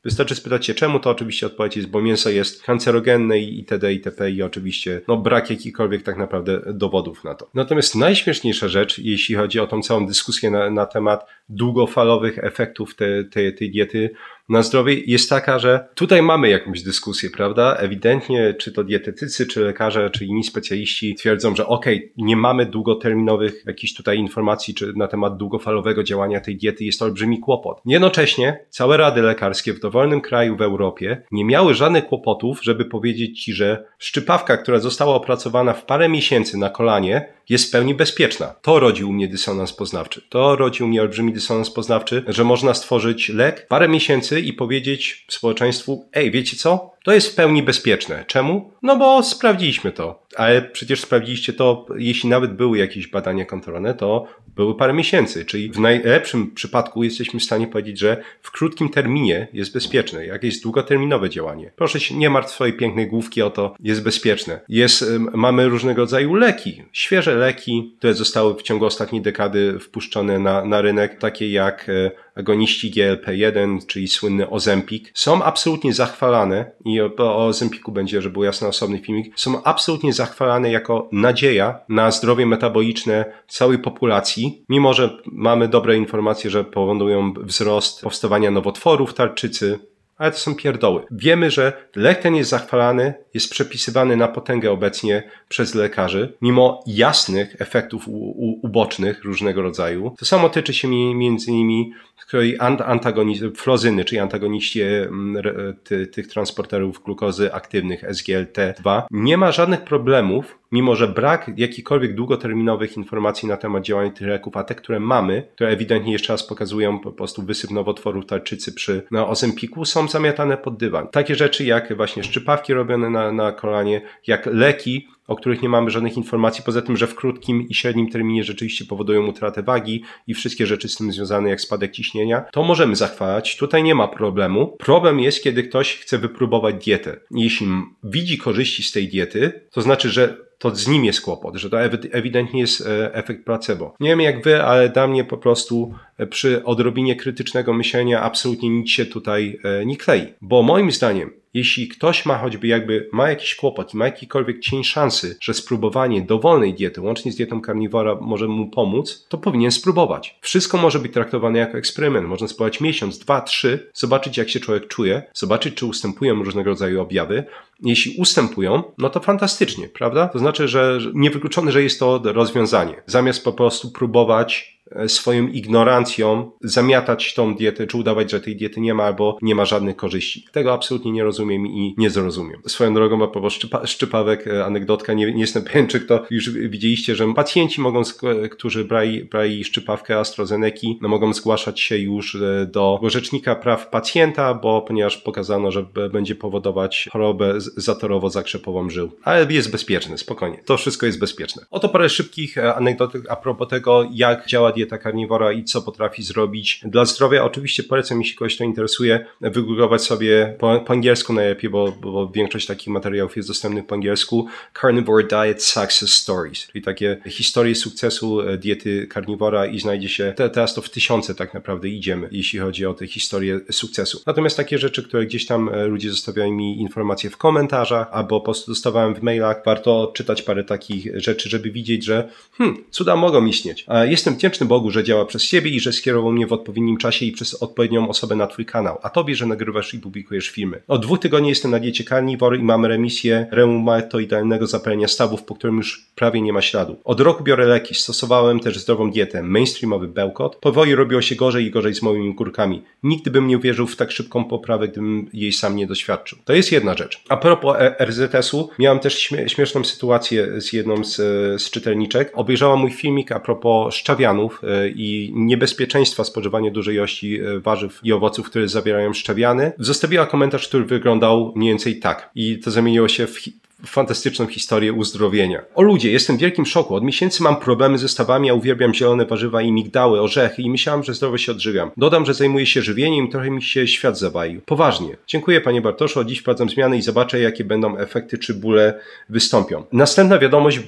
Wystarczy spytać się czemu, to oczywiście odpowiedź jest, bo mięso jest kancerogenne i itd. itp. I oczywiście brak jakichkolwiek tak naprawdę dowodów na to. Natomiast najśmieszniejsza rzecz, jeśli chodzi o tą całą dyskusję na temat długofalowych efektów tej diety na zdrowie, jest taka, że tutaj mamy jakąś dyskusję, prawda? Ewidentnie czy to dietetycy, czy lekarze, czy inni specjaliści twierdzą, że nie mamy długoterminowych jakichś tutaj informacji czy na temat długofalowego działania tej diety, jest to olbrzymi kłopot. Jednocześnie całe rady lekarskie w dowolnym kraju w Europie nie miały żadnych kłopotów, żeby powiedzieć ci, że szczypawka, która została opracowana w parę miesięcy na kolanie, jest w pełni bezpieczna. To rodzi u mnie dysonans poznawczy. To rodzi u mnie olbrzymi dysonans poznawczy, że można stworzyć lek parę miesięcy i powiedzieć społeczeństwu, wiecie co? To jest w pełni bezpieczne. Czemu? No bo sprawdziliśmy to. Ale przecież sprawdziliście to, jeśli nawet były jakieś badania kontrolne, to były parę miesięcy. Czyli w najlepszym przypadku jesteśmy w stanie powiedzieć, że w krótkim terminie jest bezpieczne. Jakieś długoterminowe działanie. Proszę się nie martw swojej pięknej główki o to, jest bezpieczne. Mamy różnego rodzaju leki. Świeże leki, które zostały w ciągu ostatniej dekady wpuszczone na rynek, takie jak agoniści GLP-1, czyli słynny Ozempic, są absolutnie zachwalane i o Ozempicu będzie, żeby był jasny osobny filmik, są absolutnie zachwalane jako nadzieja na zdrowie metaboliczne całej populacji, mimo że mamy dobre informacje, że powodują wzrost powstawania nowotworów tarczycy, ale to są pierdoły. Wiemy, że lek ten jest zachwalany, jest przepisywany na potęgę obecnie przez lekarzy, mimo jasnych efektów ubocznych różnego rodzaju. To samo tyczy się między innymi flozyny, czyli antagoniści tych transporterów glukozy aktywnych SGLT2. Nie ma żadnych problemów, mimo że brak jakichkolwiek długoterminowych informacji na temat działania tych leków, a te, które mamy, które ewidentnie jeszcze raz pokazują po prostu wysyp nowotworów tarczycy przy Ozempicu, są zamiatane pod dywan. Takie rzeczy jak właśnie szczypawki robione na kolanie, jak leki, o których nie mamy żadnych informacji, poza tym, że w krótkim i średnim terminie rzeczywiście powodują utratę wagi i wszystkie rzeczy z tym związane, jak spadek ciśnienia, to możemy zachwalać. Tutaj nie ma problemu. Problem jest, kiedy ktoś chce wypróbować dietę. Jeśli widzi korzyści z tej diety, to znaczy, że to z nim jest kłopot, że to ewidentnie jest efekt placebo. Nie wiem jak wy, ale dla mnie po prostu przy odrobinie krytycznego myślenia absolutnie nic się tutaj nie klei. Bo moim zdaniem, jeśli ktoś ma jakiś kłopot i ma jakikolwiek cień szansy, że spróbowanie dowolnej diety, łącznie z dietą karniwora, może mu pomóc, to powinien spróbować. Wszystko może być traktowane jako eksperyment. Można spróbować miesiąc, 2, 3, zobaczyć jak się człowiek czuje, zobaczyć czy ustępują różnego rodzaju objawy. Jeśli ustępują, no to fantastycznie, prawda? To znaczy, że niewykluczone, że jest to rozwiązanie. Zamiast po prostu próbować swoją ignorancją zamiatać tą dietę, czy udawać, że tej diety nie ma, albo nie ma żadnych korzyści. Tego absolutnie nie rozumiem i nie zrozumiem. Swoją drogą, a propos szczypawek, anegdotka, nie jestem pewien, czy to już widzieliście, że pacjenci którzy brali szczypawkę AstraZeneki, mogą zgłaszać się już do Rzecznika Praw Pacjenta, ponieważ pokazano, że będzie powodować chorobę zatorowo-zakrzepową żył. Ale jest bezpieczne, spokojnie. To wszystko jest bezpieczne. Oto parę szybkich anegdotek a propos tego, jak działa dieta karniwora i co potrafi zrobić dla zdrowia. Oczywiście polecam, jeśli kogoś to interesuje, wygooglować sobie po angielsku najlepiej, bo większość takich materiałów jest dostępnych po angielsku. Carnivore Diet Success Stories, czyli takie historie sukcesu diety karniwora i znajdzie się, teraz to w tysiące tak naprawdę idziemy, jeśli chodzi o te historie sukcesu. Natomiast takie rzeczy, które gdzieś tam ludzie zostawiają mi informacje w komentarzach, albo po prostu dostawałem w mailach, warto czytać parę takich rzeczy, żeby widzieć, że cuda mogą istnieć. Jestem wdzięczny Bogu, że działa przez siebie i że skierował mnie w odpowiednim czasie i przez odpowiednią osobę na twój kanał. A tobie, że nagrywasz i publikujesz filmy. Od 2 tygodni jestem na diecie karniwor i mam remisję reumatoidalnego zapalenia stawów, po którym już prawie nie ma śladu. Od roku biorę leki, stosowałem też zdrową dietę, mainstreamowy bełkot. Powoli robiło się gorzej i gorzej z moimi górkami. Nigdy bym nie uwierzył w tak szybką poprawę, gdybym jej sam nie doświadczył. To jest jedna rzecz. A propos RZS-u, miałem też śmieszną sytuację z jedną z czytelniczek. Obejrzała mój filmik a propos szczawianów i niebezpieczeństwa spożywania dużej ilości warzyw i owoców, które zawierają szczawiany. Zostawiła komentarz, który wyglądał mniej więcej tak. I to zamieniło się w fantastyczną historię uzdrowienia. O ludzie, jestem w wielkim szoku. Od miesięcy mam problemy ze stawami, a uwielbiam zielone warzywa i migdały, orzechy i myślałam, że zdrowo się odżywiam. Dodam, że zajmuję się żywieniem i trochę mi się świat zawalił. Poważnie. Dziękuję panie Bartoszu, od dziś wprowadzam zmiany i zobaczę jakie będą efekty, czy bóle wystąpią. Następna wiadomość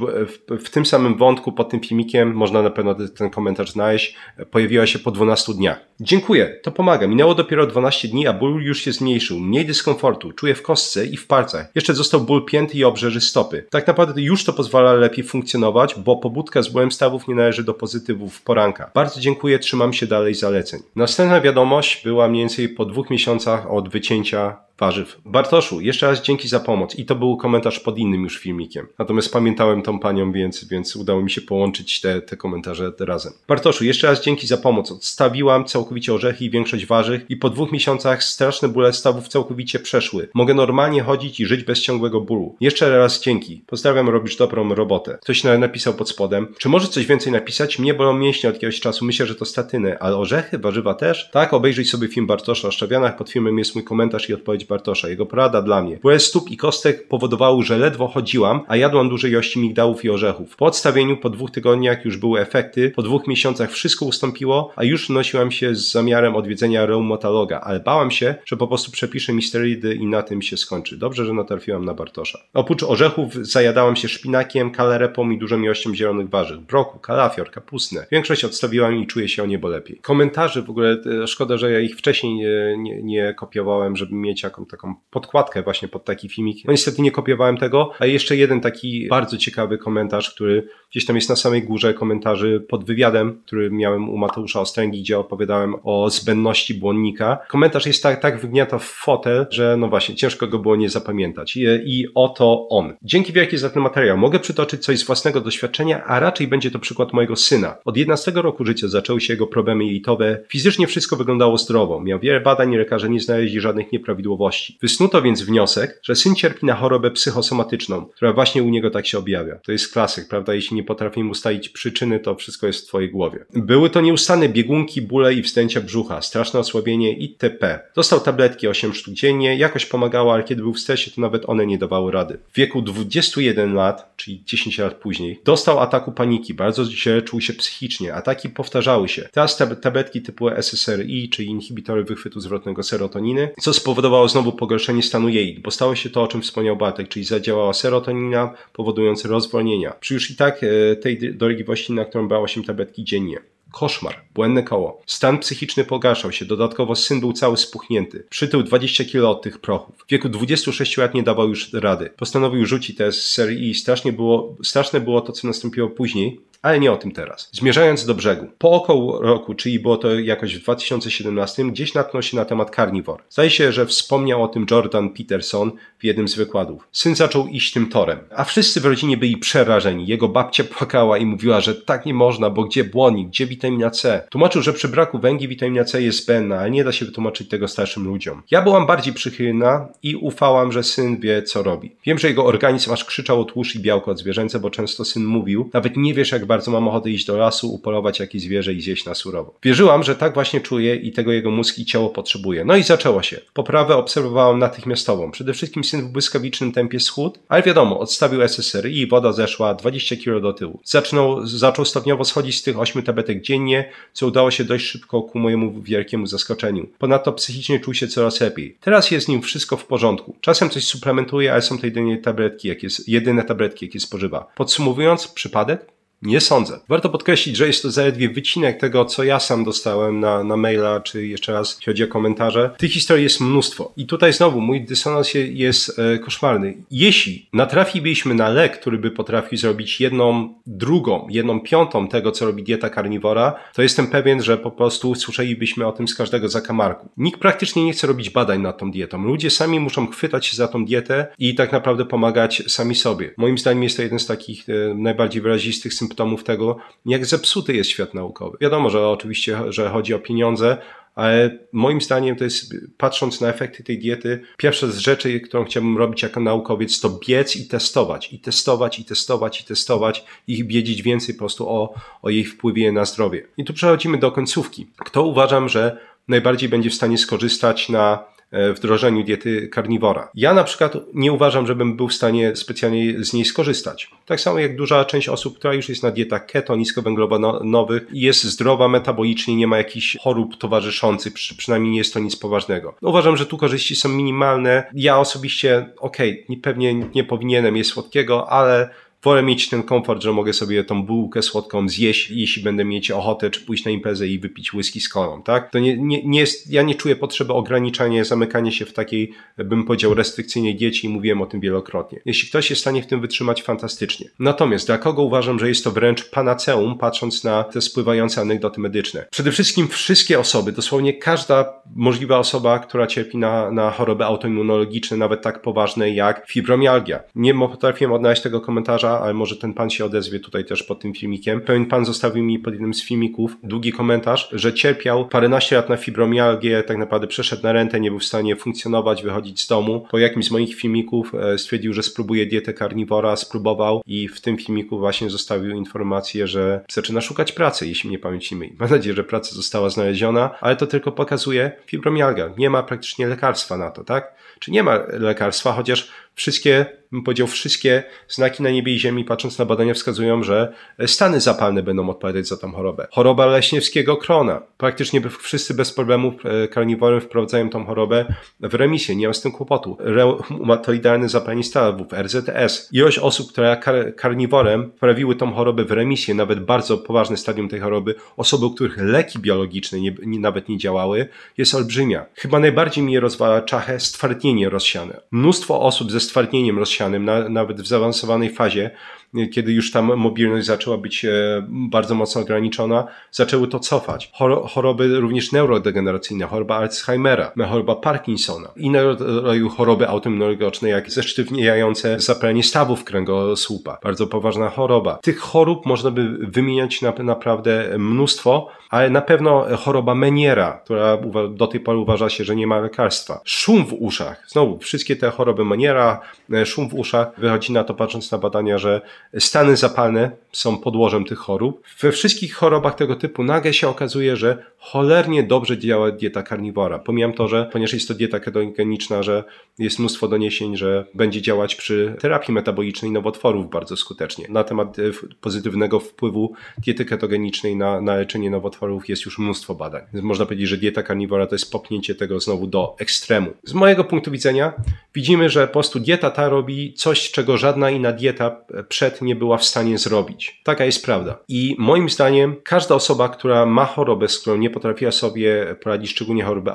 w tym samym wątku pod tym filmikiem, można na pewno ten komentarz znaleźć, pojawiła się po 12 dniach. Dziękuję, to pomaga. Minęło dopiero 12 dni, a ból już się zmniejszył. Mniej dyskomfortu, czuję w kostce i w palcach. Jeszcze został ból pięty i obrzeży stopy. Tak naprawdę już to pozwala lepiej funkcjonować, bo pobudka z bólem stawów nie należy do pozytywów poranka. Bardzo dziękuję, trzymam się dalej zaleceń. Następna wiadomość była mniej więcej po 2 miesiącach od wycięcia warzyw. Bartoszu, jeszcze raz dzięki za pomoc. I to był komentarz pod innym już filmikiem. Natomiast pamiętałem tą panią, więc udało mi się połączyć te komentarze razem. Bartoszu, jeszcze raz dzięki za pomoc. Odstawiłam całkowicie orzechy i większość warzyw i po 2 miesiącach straszne bóle stawów całkowicie przeszły. Mogę normalnie chodzić i żyć bez ciągłego bólu. Jeszcze raz dzięki. Pozdrawiam, robisz dobrą robotę. Ktoś napisał pod spodem. Czy może coś więcej napisać? Mnie bolą mięśnie od jakiegoś czasu. Myślę, że to statyny. Ale orzechy, warzywa też? Tak, obejrzyj sobie film Bartosza o szczawianach. Pod filmem jest mój komentarz i odpowiedź Bartosza. Jego porada dla mnie. Bóle stóp i kostek powodowały, że ledwo chodziłam, a jadłam duże ilości migdałów i orzechów. Po odstawieniu, po 2 tygodniach już były efekty, po 2 miesiącach wszystko ustąpiło, a już nosiłam się z zamiarem odwiedzenia reumatologa, ale bałam się, że po prostu przepisze mi sterydy i na tym się skończy. Dobrze, że natrafiłam na Bartosza. Oprócz orzechów zajadałam się szpinakiem, kalarepą i dużą ilością zielonych warzyw. Broku, kalafior, kapustne. Większość odstawiłam i czuję się o niebo lepiej. Komentarzy w ogóle, szkoda, że ja ich wcześniej nie kopiowałem, żeby mieć taką podkładkę właśnie pod taki filmik. No niestety nie kopiowałem tego, a jeszcze jeden taki bardzo ciekawy komentarz, który gdzieś tam jest na samej górze komentarzy pod wywiadem, który miałem u Mateusza Ostręgi, gdzie opowiadałem o zbędności błonnika. Komentarz jest tak wygniata w fotel, że no właśnie, ciężko go było nie zapamiętać. I oto on. Dzięki wielkie za ten materiał. Mogę przytoczyć coś z własnego doświadczenia, a raczej będzie to przykład mojego syna. Od 11 roku życia zaczęły się jego problemy jelitowe. Fizycznie wszystko wyglądało zdrowo. Miał wiele badań i lekarze nie znaleźli żadnych nieprawidłowości. Wysnuto więc wniosek, że syn cierpi na chorobę psychosomatyczną, która właśnie u niego tak się objawia. To jest klasyk, prawda? Jeśli nie potrafimy ustalić przyczyny, to wszystko jest w twojej głowie. Były to nieustanne biegunki, bóle i wzdęcia brzucha, straszne osłabienie itp. Dostał tabletki 8 sztuk dziennie, jakoś pomagało, ale kiedy był w stresie, to nawet one nie dawały rady. W wieku 21 lat, czyli 10 lat później, dostał ataku paniki, bardzo źle czuł się psychicznie, ataki powtarzały się. Teraz tabletki typu SSRI, czyli inhibitory wychwytu zwrotnego serotoniny, co spowodowało znowu pogorszenie stanu jej, bo stało się to, o czym wspomniał Bartek, czyli zadziałała serotonina, powodując rozwolnienia. Przy już i tak tej dolegliwości, na którą brał 8 tabletki dziennie. Koszmar, błędne koło. Stan psychiczny pogarszał się, dodatkowo syn był cały spuchnięty. Przytył 20 kg od tych prochów. W wieku 26 lat nie dawał już rady. Postanowił rzucić te SSRI i straszne było to, co nastąpiło później, ale nie o tym teraz. Zmierzając do brzegu. Po około roku, czyli było to jakoś w 2017, gdzieś natknął się na temat carnivore. Zdaje się, że wspomniał o tym Jordan Peterson w jednym z wykładów. Syn zaczął iść tym torem, a wszyscy w rodzinie byli przerażeni. Jego babcia płakała i mówiła, że tak nie można, bo gdzie błonnik, gdzie witamina C? Tłumaczył, że przy braku węgli witamina C jest zbędna, ale nie da się wytłumaczyć tego starszym ludziom. Ja byłam bardziej przychylna i ufałam, że syn wie, co robi. Wiem, że jego organizm aż krzyczał o tłuszcz i białko zwierzęce, bo często syn mówił, nawet nie wiesz, jak bardzo mam ochotę iść do lasu, upolować jakieś zwierzę i zjeść na surowo. Wierzyłam, że tak właśnie czuje i tego jego mózg i ciało potrzebuje. No i zaczęło się. Poprawę obserwowałam natychmiastową. Przede wszystkim syn w błyskawicznym tempie schudł, ale wiadomo, odstawił SSRI i woda zeszła 20 kg do tyłu. Zaczął stopniowo schodzić z tych 8 tabletek dziennie, co udało się dość szybko ku mojemu wielkiemu zaskoczeniu. Ponadto psychicznie czuł się coraz lepiej. Teraz jest z nim wszystko w porządku. Czasem coś suplementuje, ale są to jedyne tabletki, jakie spożywa. Podsumowując, przypadek? Nie sądzę. Warto podkreślić, że jest to zaledwie wycinek tego, co ja sam dostałem na maila, czy jeszcze raz, jeśli chodzi o komentarze. Tych historii jest mnóstwo. I tutaj znowu mój dysonans jest koszmarny. Jeśli natrafilibyśmy na lek, który by potrafił zrobić 1/5 tego, co robi dieta karniwora, to jestem pewien, że po prostu słyszelibyśmy o tym z każdego zakamarku. Nikt praktycznie nie chce robić badań nad tą dietą. Ludzie sami muszą chwytać się za tą dietę i tak naprawdę pomagać sami sobie. Moim zdaniem jest to jeden z takich najbardziej wyrazistych symptomów tego, jak zepsuty jest świat naukowy. Wiadomo, że oczywiście, że chodzi o pieniądze, ale moim zdaniem to jest, patrząc na efekty tej diety, pierwsza z rzeczy, którą chciałbym robić jako naukowiec, to biec i testować. I wiedzieć więcej po prostu o jej wpływie na zdrowie. I tu przechodzimy do końcówki. Kto uważam, że najbardziej będzie w stanie skorzystać na wdrożeniu diety karniwora. Ja na przykład nie uważam, żebym był w stanie specjalnie z niej skorzystać. Tak samo jak duża część osób, która już jest na dietach keto, niskowęglowodanowych i jest zdrowa metabolicznie, nie ma jakichś chorób towarzyszących, przynajmniej nie jest to nic poważnego. Uważam, że tu korzyści są minimalne. Ja osobiście, pewnie nie powinienem jeść słodkiego, ale wolę mieć ten komfort, że mogę sobie tą bułkę słodką zjeść, jeśli będę mieć ochotę, czy pójść na imprezę i wypić whisky z kolą, tak? To nie jest, ja nie czuję potrzeby ograniczania, zamykania się w takiej, bym powiedział, restrykcyjnej diecie i mówiłem o tym wielokrotnie. Jeśli ktoś jest w stanie w tym wytrzymać, fantastycznie. Natomiast dla kogo uważam, że jest to wręcz panaceum, patrząc na te spływające anegdoty medyczne? Przede wszystkim wszystkie osoby, dosłownie każda możliwa osoba, która cierpi na choroby autoimmunologiczne, nawet tak poważne jak fibromialgia. Nie potrafiłem odnaleźć tego komentarza, ale może ten pan się odezwie tutaj też pod tym filmikiem. Pewien pan zostawił mi pod jednym z filmików długi komentarz, że cierpiał paręnaście lat na fibromialgię, tak naprawdę przeszedł na rentę, nie był w stanie funkcjonować, wychodzić z domu. Po jakimś z moich filmików stwierdził, że spróbuje dietę karniwora, spróbował i w tym filmiku właśnie zostawił informację, że zaczyna szukać pracy, jeśli mnie pamięć nie myli. Mam nadzieję, że praca została znaleziona, ale to tylko pokazuje fibromialgia. Nie ma praktycznie lekarstwa na to, tak? Czy nie ma lekarstwa, chociaż wszystkie znaki na niebie i ziemi, patrząc na badania, wskazują, że stany zapalne będą odpowiadać za tą chorobę. Choroba leśniewskiego krona. Praktycznie wszyscy bez problemów karniworem wprowadzają tą chorobę w remisję, nie ma z tym kłopotu. Reumatoidalne zapalenie stawów, RZS. Ilość osób, które karniworem wprawiły tą chorobę w remisję, nawet bardzo poważne stadium tej choroby, osoby, u których leki biologiczne nawet nie działały, jest olbrzymia. Chyba najbardziej mnie rozwala czachę stwardnienie rozsiane. Mnóstwo osób ze stwardnieniem rozsianym, nawet w zaawansowanej fazie, kiedy już tam mobilność zaczęła być bardzo mocno ograniczona, zaczęły to cofać. Choroby również neurodegeneracyjne, choroba Alzheimera, choroba Parkinsona, inne rodzaju choroby autoimmunologiczne, jak zesztywniające zapalenie stawów kręgosłupa. Bardzo poważna choroba. Tych chorób można by wymieniać naprawdę mnóstwo, ale na pewno choroba Meniera, która do tej pory uważa się, że nie ma lekarstwa. Szum w uszach. Znowu, wszystkie te choroby Meniera, szum w uszach, wychodzi na to, patrząc na badania, że stany zapalne są podłożem tych chorób. We wszystkich chorobach tego typu nagle się okazuje, że cholernie dobrze działa dieta karniwora. Pomijam to, że ponieważ jest to dieta ketogeniczna, że jest mnóstwo doniesień, że będzie działać przy terapii metabolicznej nowotworów bardzo skutecznie. Na temat pozytywnego wpływu diety ketogenicznej na leczenie nowotworów jest już mnóstwo badań. Więc można powiedzieć, że dieta karniwora to jest popchnięcie tego znowu do ekstremu. Z mojego punktu widzenia widzimy, że po prostu dieta ta robi coś, czego żadna inna dieta przed nie była w stanie zrobić. Taka jest prawda. I moim zdaniem każda osoba, która ma chorobę, z którą nie potrafiła sobie poradzić, szczególnie choroby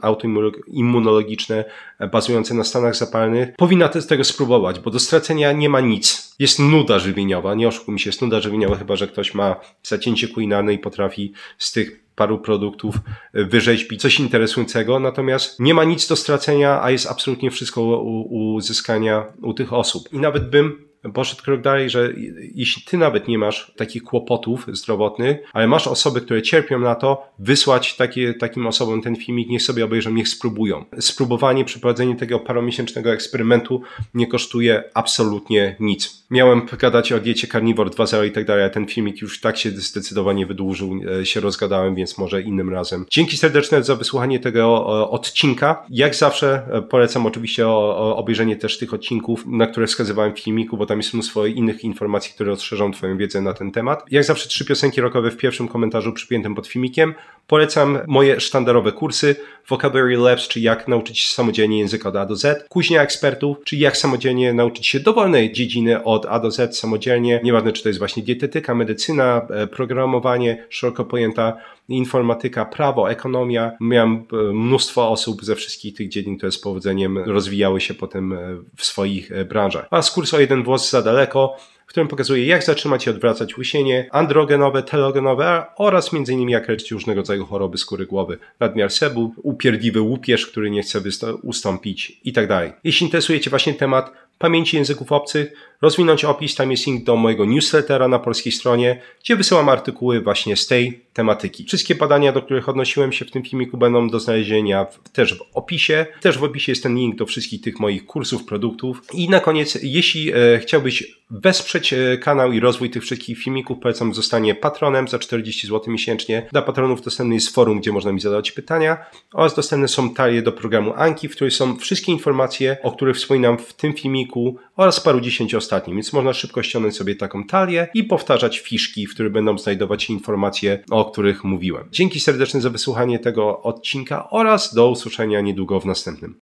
autoimmunologiczne bazujące na stanach zapalnych, powinna tego spróbować, bo do stracenia nie ma nic. Jest nuda żywieniowa, nie oszukujmy się, jest nuda żywieniowa, chyba że ktoś ma zacięcie kulinarne i potrafi z tych paru produktów wyrzeźbić coś interesującego, natomiast nie ma nic do stracenia, a jest absolutnie wszystko u uzyskania u tych osób. I nawet bym poszedł krok dalej, że jeśli ty nawet nie masz takich kłopotów zdrowotnych, ale masz osoby, które cierpią na to, wysłać takim osobom ten filmik, niech sobie obejrzą, niech spróbują. Spróbowanie, przeprowadzenie tego paromiesięcznego eksperymentu nie kosztuje absolutnie nic. Miałem gadać o diecie Carnivore 2.0 i tak dalej, a ten filmik już tak się zdecydowanie wydłużył, się rozgadałem, więc może innym razem. Dzięki serdeczne za wysłuchanie tego odcinka. Jak zawsze polecam oczywiście obejrzenie też tych odcinków, na które wskazywałem w filmiku, bo tam jest mnóstwo innych informacji, które rozszerzą twoją wiedzę na ten temat. Jak zawsze 3 piosenki rockowe w pierwszym komentarzu przypiętym pod filmikiem. Polecam moje sztandarowe kursy Vocabulary Labs, czyli jak nauczyć się samodzielnie języka od A do Z. Kuźnia ekspertów, czyli jak samodzielnie nauczyć się dowolnej dziedziny od A do Z samodzielnie. Nieważne, czy to jest właśnie dietetyka, medycyna, programowanie, szeroko pojęta informatyka, prawo, ekonomia. Miałem mnóstwo osób ze wszystkich tych dziedzin, które z powodzeniem rozwijały się potem w swoich branżach. Oraz kurs o jeden włos za daleko, w którym pokazuje, jak zatrzymać i odwracać łysienie, androgenowe, telogenowe oraz m.in. jak leczyć różnego rodzaju choroby skóry głowy, nadmiar sebu, upierdliwy łupież, który nie chce ustąpić i tak dalej. Jeśli interesuje cię właśnie temat pamięci języków obcych, rozwinąć opis, tam jest link do mojego newslettera na polskiej stronie, gdzie wysyłam artykuły właśnie z tej tematyki. Wszystkie badania, do których odnosiłem się w tym filmiku, będą do znalezienia też w opisie. Też w opisie jest ten link do wszystkich tych moich kursów, produktów. I na koniec, jeśli chciałbyś wesprzeć kanał i rozwój tych wszystkich filmików, polecam zostanie patronem za 40 zł miesięcznie. Dla patronów dostępny jest forum, gdzie można mi zadawać pytania oraz dostępne są talie do programu Anki, w której są wszystkie informacje, o których wspominam w tym filmiku oraz paru 10 ostatnich, więc można szybko ściągnąć sobie taką talię i powtarzać fiszki, w których będą znajdować się informacje, o których mówiłem. Dzięki serdeczne za wysłuchanie tego odcinka oraz do usłyszenia niedługo w następnym.